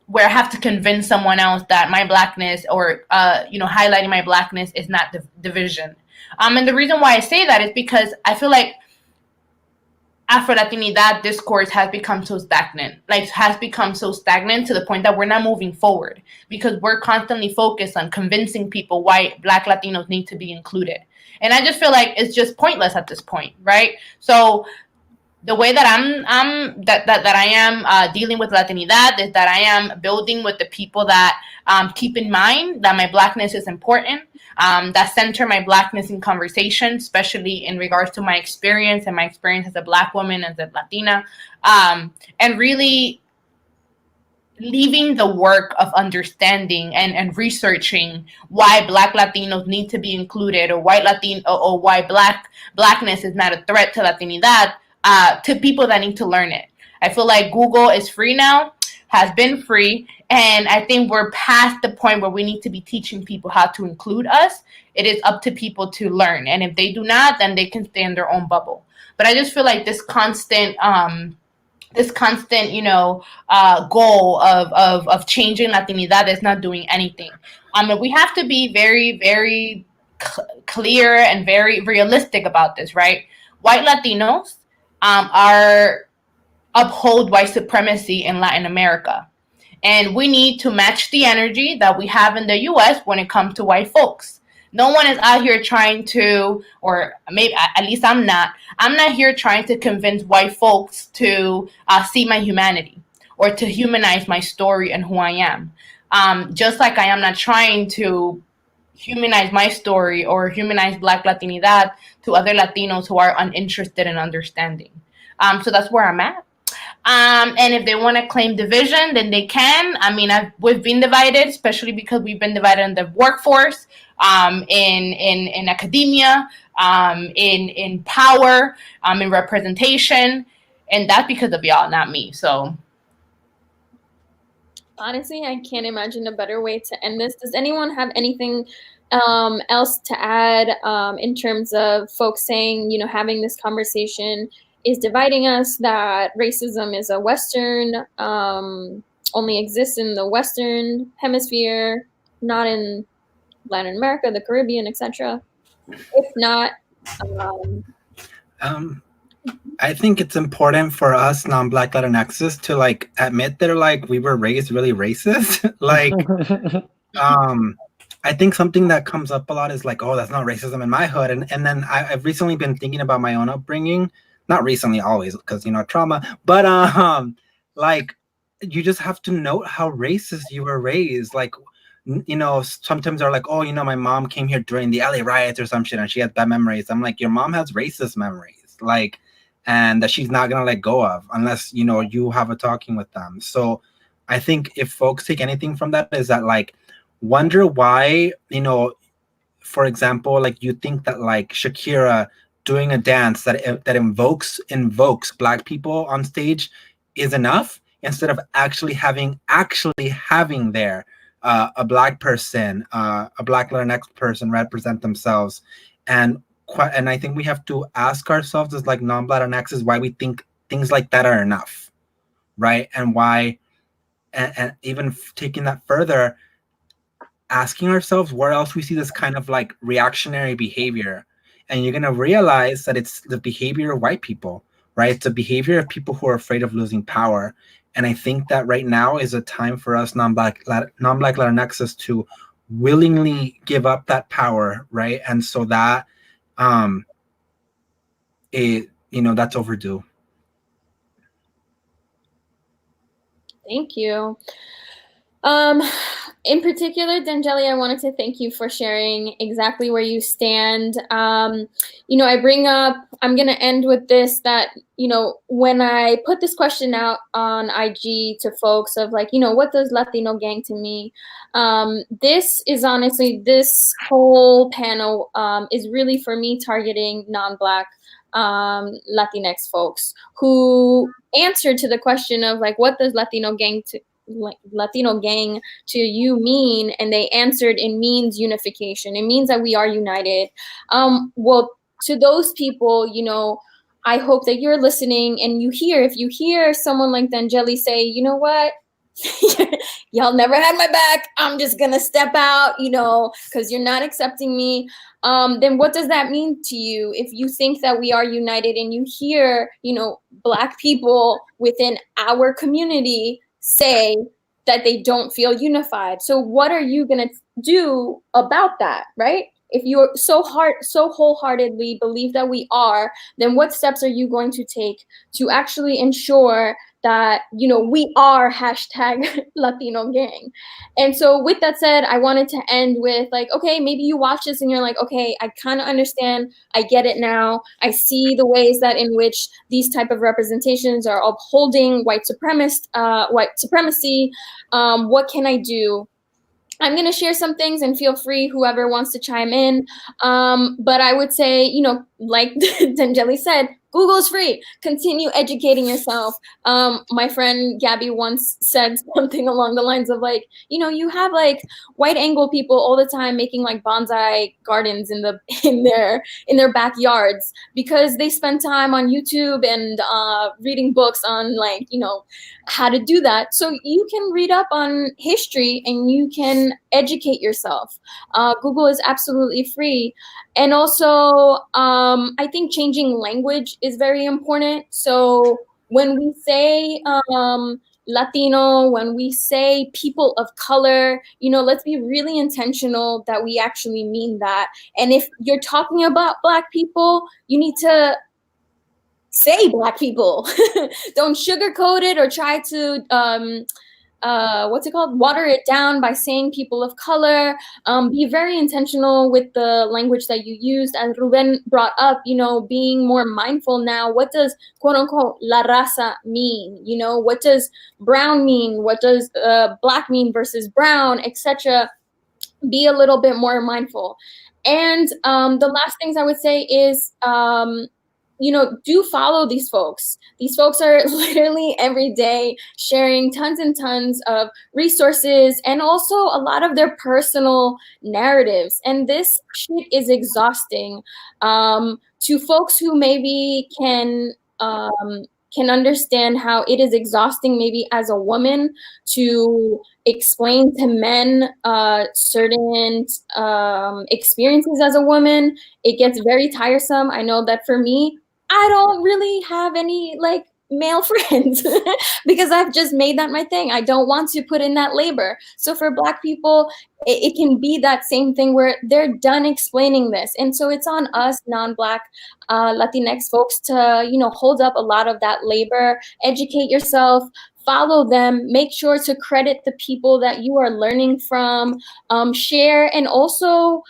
where I have to convince someone else that my Blackness or highlighting my Blackness is not division. And the reason why I say that is because I feel like Afro-Latinidad discourse has become so stagnant, to the point that we're not moving forward because we're constantly focused on convincing people why Black Latinos need to be included. And I just feel like it's just pointless at this point, right? So the way that that I am dealing with Latinidad is that I am building with the people that keep in mind that my Blackness is important, that center my Blackness in conversation, especially in regards to my experience and my experience as a Black woman, as a Latina, and really leaving the work of understanding and researching why Black Latinos need to be included, or why why Blackness is not a threat to Latinidad, to people that need to learn it. I feel like Google is free now, has been free, and I think we're past the point where we need to be teaching people how to include us. It is up to people to learn, and if they do not, then they can stay in their own bubble. But I just feel like this constant, goal of changing Latinidad is not doing anything. And we have to be very, very clear and very realistic about this, right? White Latinos are uphold white supremacy in Latin America. And we need to match the energy that we have in the US when it comes to white folks. No one is out here trying to, or maybe at least I'm not here trying to convince white folks to see my humanity or to humanize my story and who I am. Just like I am not trying to humanize my story or humanize Black Latinidad to other Latinos who are uninterested in understanding. So that's where I'm at. And if they want to claim division, then they can. I mean, we've been divided, especially because we've been divided in the workforce, in academia, in power, in representation, and that's because of y'all, not me. So honestly, I can't imagine a better way to end this. Does anyone have anything else to add in terms of folks saying, having this conversation is dividing us, that racism is a Western, only exists in the Western hemisphere, not in Latin America, the Caribbean, etc.? If not, I think it's important for us non-Black Latinxs to admit that we were raised really racist. I think something that comes up a lot is oh, that's not racism in my hood, and then I've recently been thinking about my own upbringing. Not recently, always, because trauma, but you just have to note how racist you were raised. Sometimes they're oh, my mom came here during the LA riots or some shit and she has bad memories. I'm your mom has racist memories, and that she's not gonna let go of unless you have a talking with them. So I think if folks take anything from that is that wonder why, for example, you think that Shakira doing a dance that invokes Black people on stage is enough, instead of actually having there a Black person, a Black Latinx person represent themselves. And I think we have to ask ourselves as non-Black Latinxs why we think things like that are enough, right? And why, and even taking that further, asking ourselves where else we see this kind of reactionary behavior. And you're going to realize that it's the behavior of white people, right? It's the behavior of people who are afraid of losing power. And I think that right now is a time for us non-Black Latinxs to willingly give up that power, right? And so that that's overdue. Thank you. In particular, Danyeli, I wanted to thank you for sharing exactly where you stand. I bring up, I'm going to end with this, that, when I put this question out on IG to folks of what does Latino gang to me? This is honestly, this whole panel is really for me targeting non-Black Latinx folks who answered to the question of what does Latino gang to you mean, and they answered it means unification. It means that we are united. Well, to those people, I hope that you're listening and if you hear someone like Danyeli say, you know what, y'all never had my back, I'm just gonna step out, because you're not accepting me, then what does that mean to you? If you think that we are united and you hear, Black people within our community say that they don't feel unified. So what are you going to do about that, right? if you're so wholeheartedly believe that we are, then what steps are you going to take to actually ensure that, you know, we are hashtag Latino gang? And so with that said, I wanted to end with like, okay, maybe you watch this and you're like, okay, I kind of understand. I get it now. I see the ways that in which these type of representations are upholding white supremacy. What can I do? I'm going to share some things, and feel free, whoever wants to chime in. But I would say, you know, like Danyeli said, Google is free. Continue educating yourself. My friend Gabby once said something along the lines of like, you know, you have like white angle people all the time making like bonsai gardens in their backyards because they spend time on YouTube and reading books on like, you know, how to do that. So you can read up on history and you can educate yourself. Google is absolutely free. And also, I think changing language is very important. So when we say Latino, when we say people of color, you know, let's be really intentional that we actually mean that. And if you're talking about Black people, you need to say Black people. Don't sugarcoat it or try to water it down by saying people of color. Be very intentional with the language that you used. As Ruben brought up, you know, being more mindful now. What does quote unquote la raza mean? You know, what does brown mean? What does Black mean versus brown, etc.? Be a little bit more mindful. And the last things I would say is, you know, do follow these folks. These folks are literally every day sharing tons and tons of resources and also a lot of their personal narratives. And this shit is exhausting to folks who maybe can understand how it is exhausting maybe as a woman to explain to men certain experiences as a woman. It gets very tiresome. I know that for me, I don't really have any like male friends because I've just made that my thing. I don't want to put in that labor. So for Black people, it can be that same thing where they're done explaining this. And so it's on us non-Black Latinx folks to, you know, hold up a lot of that labor, educate yourself, follow them, make sure to credit the people that you are learning from, share, and also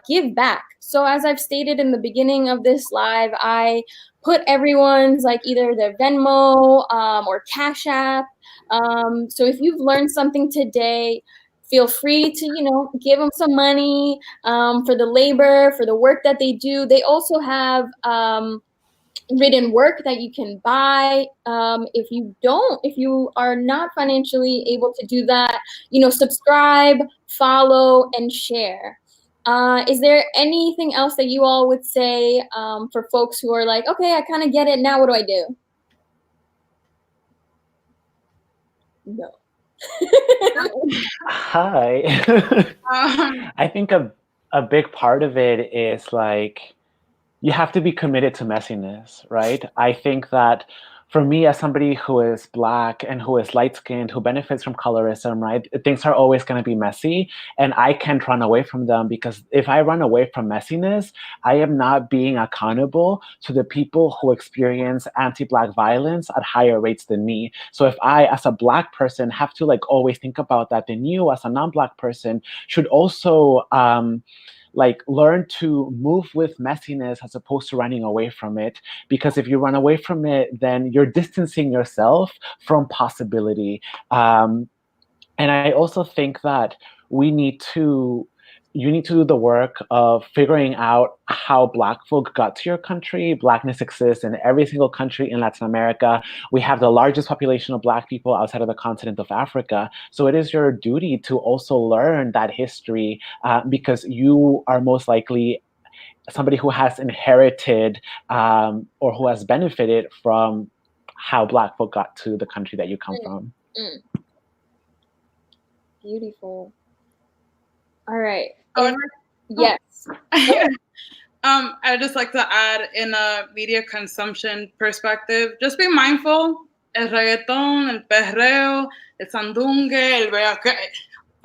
give back. So as I've stated in the beginning of this live, I put everyone's like either their Venmo or Cash App. So if you've learned something today, feel free to, you know, give them some money for the labor, for the work that they do. They also have written work that you can buy. If you are not financially able to do that, you know, subscribe, follow, and share. Is there anything else that you all would say for folks who are like, okay, I kind of get it, now what do I do? No. Hi. I think a big part of it is like, you have to be committed to messiness, right? I think that for me, as somebody who is Black and who is light-skinned, who benefits from colorism, right, things are always going to be messy, and I can't run away from them, because if I run away from messiness, I am not being accountable to the people who experience anti-Black violence at higher rates than me. So if I, as a Black person, have to like always think about that, then you, as a non-Black person, should also like learn to move with messiness as opposed to running away from it. Because if you run away from it, then you're distancing yourself from possibility. And I also think that you need to do the work of figuring out how Black folk got to your country. Blackness exists in every single country in Latin America. We have the largest population of Black people outside of the continent of Africa. So it is your duty to also learn that history, because you are most likely somebody who has inherited or who has benefited from how Black folk got to the country that you come from. Beautiful. All right. Yes. I'd just like to add, in a media consumption perspective, just be mindful. El reggaeton, el perreo, el sandungue, el bellaque,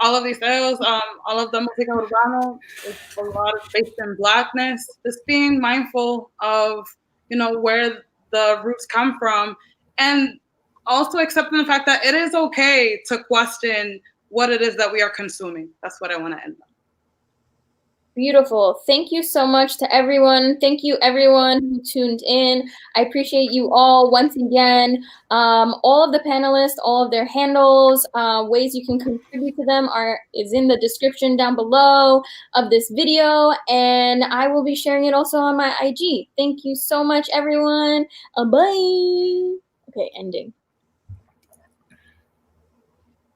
all of these styles, all of the música urbana, is a lot of based in Blackness. Just being mindful of, where the roots come from, and also accepting the fact that it is okay to question what it is that we are consuming. That's what I want to end on. Beautiful. Thank you so much to everyone. Thank you, everyone who tuned in. I appreciate you all once again. All of the panelists, all of their handles, ways you can contribute to them is in the description down below of this video, and I will be sharing it also on my IG. Thank you so much, everyone. Bye. Okay, ending.